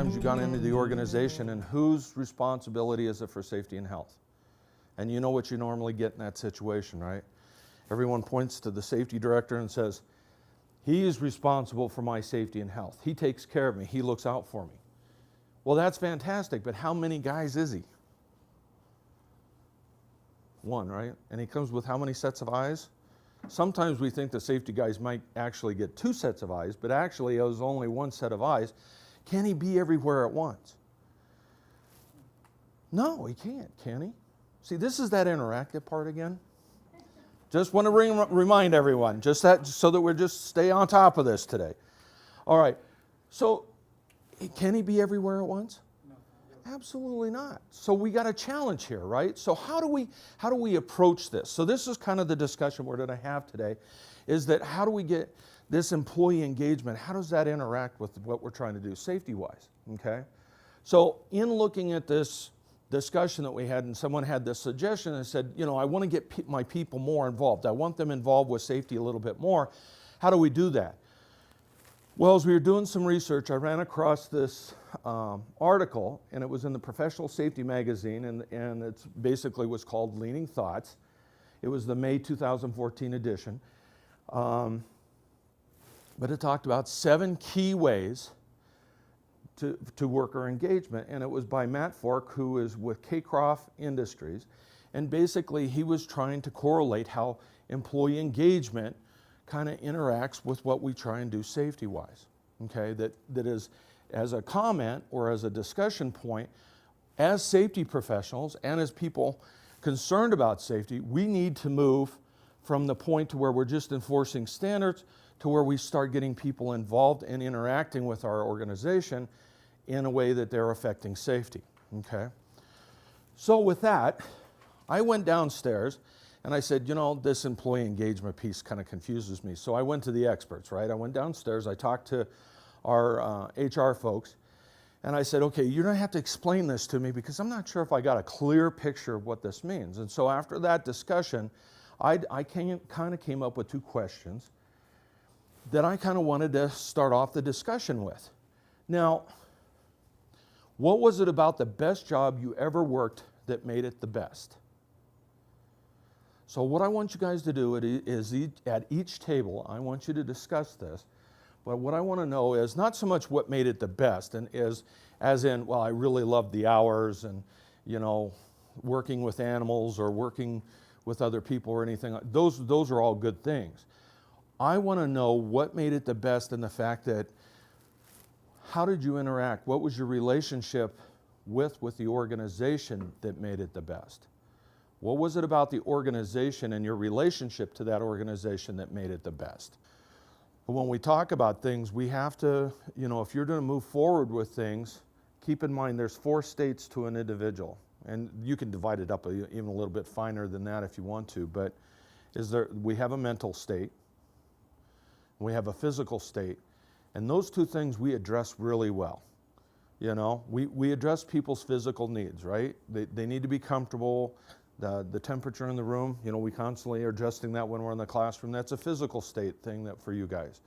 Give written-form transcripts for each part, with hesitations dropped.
times you've gone into the organization and whose responsibility is it for safety and health? And you know what you normally get in that situation, right? Everyone points to the safety director and says, he is responsible for my safety and health. He takes care of me. He looks out for me. Well, that's fantastic, but how many guys is he? One, right? And he comes with how many sets of eyes? Sometimes we think the safety guys might actually get 2 sets of eyes, but actually it was only 1 set of eyes. Can he be everywhere at once? No, he can't, can he? See, this is that interactive part again. Just want to remind everyone, just that, so that we're just stay on top of this today. All right, so can he be everywhere at once? Absolutely not. So we got a challenge here, right? So how do we approach this? So this is kind of the discussion we're going to have today, is that how do we get this employee engagement? How does that interact with what we're trying to do safety-wise? Okay. So in looking at this discussion that we had, and someone had this suggestion and said, you know, I want to get my people more involved. I want them involved with safety a little bit more. How do we do that? Well, as we were doing some research, I ran across this article, and it was in the Professional Safety Magazine, and it basically was called Leading Thoughts. It was the May 2014 edition. But it talked about 7 key ways to worker engagement, and it was by Matt Fork, who is with Kaycroft Industries, and basically he was trying to correlate how employee engagement kind of interacts with what we try and do safety-wise, okay? That is, as a comment or as a discussion point, as safety professionals and as people concerned about safety, we need to move from the point to where we're just enforcing standards to where we start getting people involved and interacting with our organization in a way that they're affecting safety, okay? So with that, I went downstairs and I said, you know, this employee engagement piece kind of confuses me. So I went to the experts, right? I went downstairs, I talked to our HR folks, and I said, okay, you're gonna have to explain this to me because I'm not sure if I got a clear picture of what this means. And so after that discussion, I kind of came up with 2 questions that I kind of wanted to start off the discussion with. Now, what was it about the best job you ever worked that made it the best? So what I want you guys to do is at each table, I want you to discuss this, but what I want to know is not so much what made it the best, and as in, well, I really loved the hours and, you know, working with animals or working with other people or anything. Those are all good things. I want to know what made it the best and the fact that how did you interact? What was your relationship with the organization that made it the best? What was it about the organization and your relationship to that organization that made it the best? But when we talk about things, we have to, you know, if you're going to move forward with things, keep in mind there's 4 states to an individual. And you can divide it up even a little bit finer than that if you want to, but we have a mental state, we have a physical state, and those 2 things we address really well. You know, we address people's physical needs, right? They need to be comfortable. The temperature in the room, you know, we constantly are adjusting that when we're in the classroom. That's a physical state thing for you guys.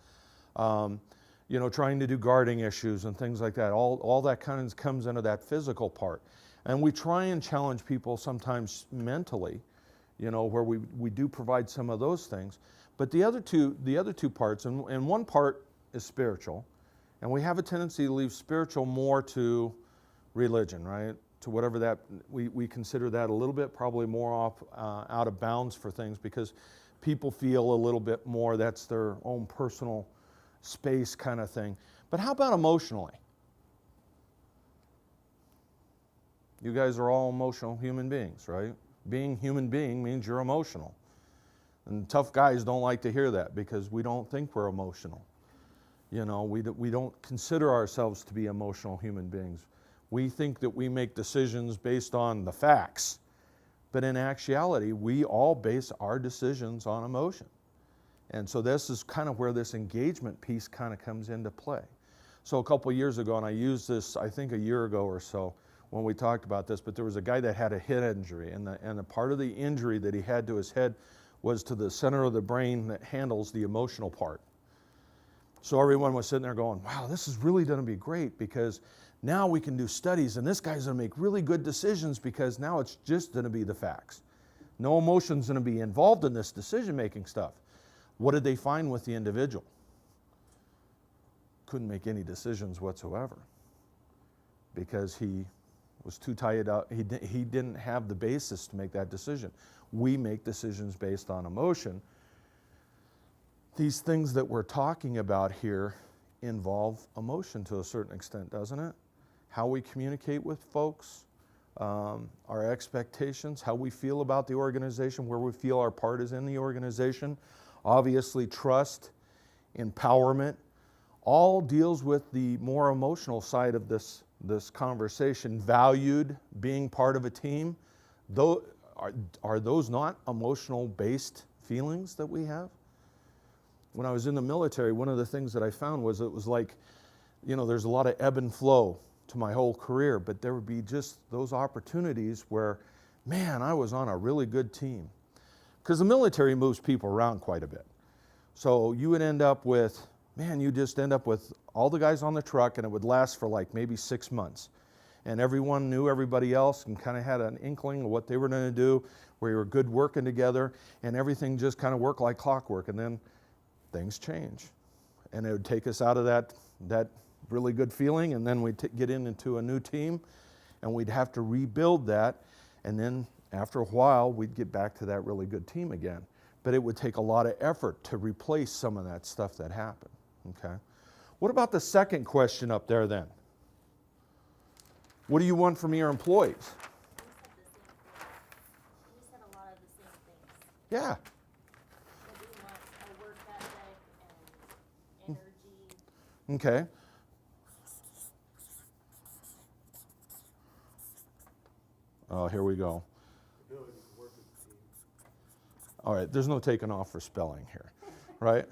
You know, trying to do guarding issues and things like that. All that kind of comes into that physical part. And we try and challenge people sometimes mentally, you know, where we do provide some of those things. But the other two parts, and one part is spiritual, and we have a tendency to leave spiritual more to religion, right? To whatever that, we consider that a little bit probably more off out of bounds for things because people feel a little bit more that's their own personal space kind of thing. But how about emotionally? You guys are all emotional human beings, right? Being human being means you're emotional. And tough guys don't like to hear that because we don't think we're emotional. You know, we don't consider ourselves to be emotional human beings. We think that we make decisions based on the facts, but in actuality, we all base our decisions on emotion. And so this is kind of where this engagement piece kind of comes into play. So a couple of years ago, and I used this, I think a year ago or so, when we talked about this, but there was a guy that had a head injury, and the part of the injury that he had to his head was to the center of the brain that handles the emotional part. So everyone was sitting there going, wow, this is really going to be great because Now we can do studies, and this guy's going to make really good decisions because now it's just going to be the facts. No emotion's going to be involved in this decision-making stuff. What did they find with the individual? Couldn't make any decisions whatsoever because he was too tied up. He didn't have the basis to make that decision. We make decisions based on emotion. These things that we're talking about here involve emotion to a certain extent, doesn't it? How we communicate with folks, our expectations, how we feel about the organization, where we feel our part is in the organization. Obviously, trust, empowerment, all deals with the more emotional side of this conversation. Valued, being part of a team. Are those not emotional-based feelings that we have? When I was in the military, one of the things that I found was it was like, there's a lot of ebb and flow to my whole career, but there would be just those opportunities where, man, I was on a really good team. Because the military moves people around quite a bit. So you would end up with, you just end up with all the guys on the truck, and it would last for like maybe 6 months. And everyone knew everybody else and kind of had an inkling of what they were going to do, where you were good working together, and everything just kind of worked like clockwork. And then things change. And it would take us out of that really good feeling, and then we'd get into a new team, and we'd have to rebuild that, and then after a while, we'd get back to that really good team again. But it would take a lot of effort to replace some of that stuff that happened, okay? What about the second question up there then? What do you want from your employees? We said a lot of the same things. Yeah. We want a work ethic and energy. Okay. Oh, here we go. All right, there's no taking off for spelling here, right?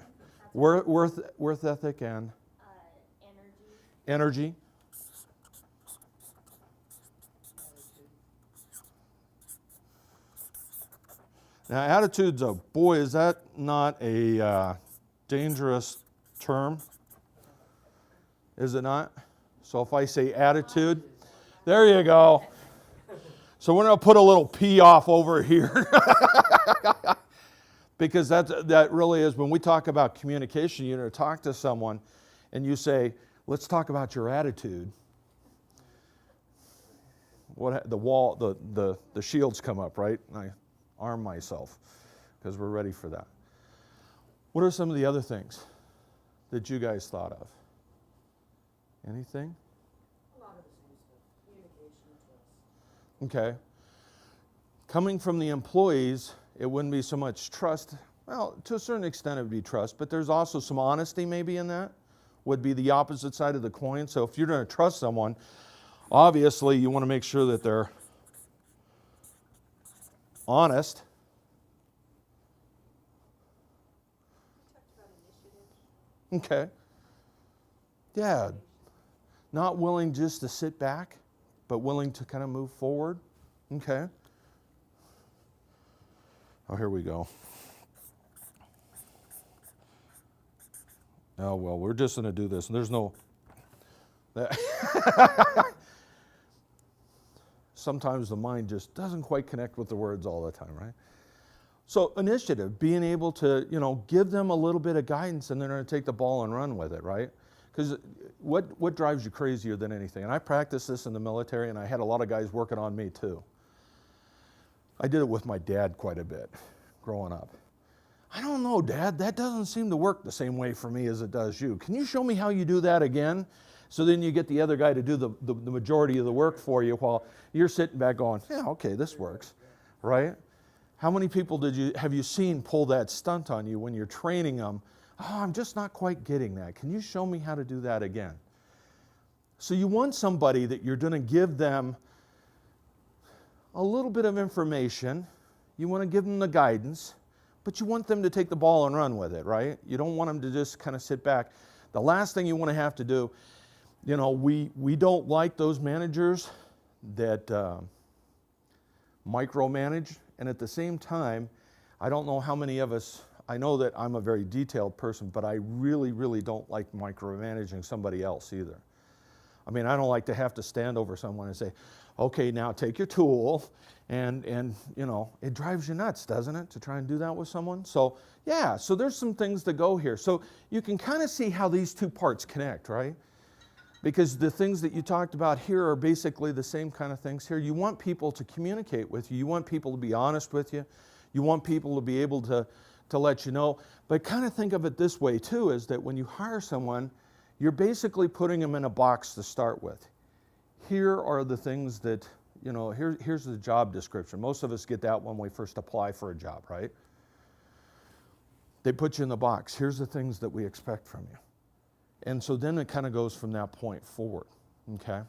Worth ethic and energy. Now, attitude's boy, is that not a dangerous term? Is it not? So if I say attitude, there you go. So we're going to put a little P off over here. Because that really is, when we talk about communication, you're going to talk to someone and you say, let's talk about your attitude. The shields come up, right? And I arm myself because we're ready for that. What are some of the other things that you guys thought of? Anything? A lot of the same stuff. Communication, trust. Okay. Coming from the employees, it wouldn't be so much trust. Well, to a certain extent it would be trust, but there's also some honesty maybe in that. Would be the opposite side of the coin. So if you're going to trust someone, obviously you want to make sure that they're honest. Okay. Yeah. Not willing just to sit back, but willing to kind of move forward. Okay. Oh, here we go. Oh, well, we're just going to do this. And there's no... Sometimes the mind just doesn't quite connect with the words all the time, right? So initiative, being able to, give them a little bit of guidance, and they're going to take the ball and run with it, right? Because what drives you crazier than anything? And I practiced this in the military, and I had a lot of guys working on me too. I did it with my dad quite a bit growing up. I don't know, Dad, that doesn't seem to work the same way for me as it does you. Can you show me how you do that again? So then you get the other guy to do the majority of the work for you while you're sitting back going, yeah, okay, this works, right? How many people have you seen pull that stunt on you when you're training them? Oh, I'm just not quite getting that. Can you show me how to do that again? So you want somebody that you're going to give them a little bit of information. You want to give them the guidance, but you want them to take the ball and run with it, right? You don't want them to just kind of sit back. The last thing you want to have to do, we don't like those managers that micromanage, and at the same time, I don't know how many of us, I know that I'm a very detailed person, but I really, really don't like micromanaging somebody else either. I mean, I don't like to have to stand over someone and say, okay, now take your tool, and you know, it drives you nuts, doesn't it, to try and do that with someone? So yeah, so there's some things that go here. So you can kind of see how these two parts connect, right? Because the things that you talked about here are basically the same kind of things here. You want people to communicate with you. You want people to be honest with you. You want people to be able to let you know. But kind of think of it this way too, is that when you hire someone, you're basically putting them in a box to start with. Here are the things that, you know, here's the job description. Most of us get that when we first apply for a job, right? They put you in the box. Here's the things that we expect from you. And so then it kind of goes from that point forward, okay?